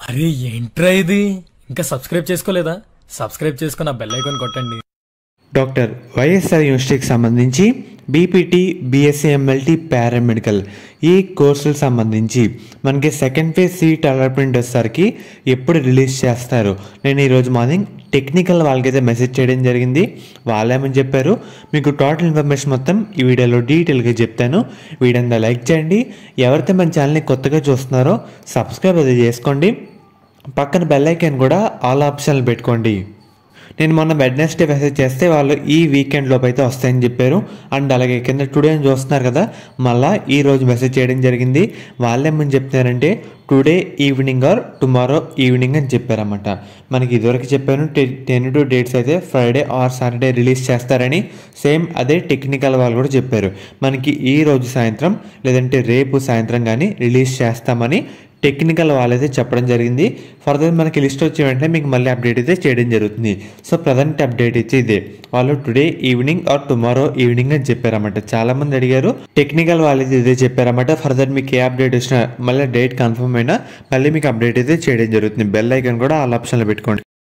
అరే ఏంట్రా ఇది? ఇంకా సబ్స్క్రైబ్ చేసుకోలేదా? సబ్స్క్రైబ్ చేసుకుని ఆ బెల్ ఐకాన్ కొట్టండి. డాక్టర్ వైఎస్ఆర్ యూనివర్సిటీకి సంబంధించి బీపీటీ, బీఎస్సీ ఎంఎల్టీ, పారామెడికల్ ఈ కోర్సులకు సంబంధించి మనకి సెకండ్ ఫేజ్ సీట్ అలాట్మెంట్ వచ్చేసరికి ఎప్పుడు రిలీజ్ చేస్తారు? నేను ఈరోజు మార్నింగ్ టెక్నికల్ వాళ్ళకైతే మెసేజ్ చేయడం జరిగింది. వాళ్ళేమని చెప్పారు మీకు టోటల్ ఇన్ఫర్మేషన్ మొత్తం ఈ వీడియోలో డీటెయిల్గా చెప్తాను. వీడియోని లైక్ చేయండి. ఎవరైతే మన ఛానల్ని కొత్తగా చూస్తున్నారో సబ్స్క్రైబ్ అది చేసుకోండి. పక్కన బెల్ ఐకాన్ కూడా ఆల్ ఆప్షన్లు పెట్టుకోండి. నేను మొన్న వెడ్నెస్డే మెసేజ్ చేస్తే వాళ్ళు ఈ వీకెండ్ లోపు అయితే వస్తాయని చెప్పారు. అండ్ అలాగే కింద టుడే అని చూస్తున్నారు కదా, మళ్ళీ ఈరోజు మెసేజ్ చేయడం జరిగింది. వాళ్ళేమని చెప్తున్నారంటే today evening or tomorrow evening అని చెప్పారన్నమాట. మనకి ఇదివరకు చెప్పాను 10 డేట్స్ అయితే ఫ్రైడే ఆర్ సాటర్డే రిలీజ్ చేస్తారని. సేమ్ అదే టెక్నికల్ వాళ్ళు కూడా చెప్పారు. మనకి ఈ రోజు సాయంత్రం లేదంటే రేపు సాయంత్రం కానీ రిలీజ్ చేస్తామని టెక్నికల్ వాళ్ళైతే చెప్పడం జరిగింది. ఫర్దర్ మనకి లిస్ట్ వచ్చే వెంటనే మీకు మళ్ళీ అప్డేట్ అయితే చేయడం జరుగుతుంది. సో ప్రజెంట్ అప్డేట్ అయితే ఇదే. వాళ్ళు today evening or tomorrow evening అని చెప్పారన్నమాట. చాలామంది అడిగారు, టెక్నికల్ వాళ్ళైతే ఇదే చెప్పారన్నమాట. ఫర్దర్ మీకు ఏ అప్డేట్ వచ్చినా మళ్ళీ డేట్ కన్ఫర్మ్ అయినా మళ్ళీ మీకు అప్డేట్ అయితే చేయడం జరుగుతుంది. బెల్ ఐకాన్ కూడా ఆల్ ఆప్షన్లో పెట్టుకోండి.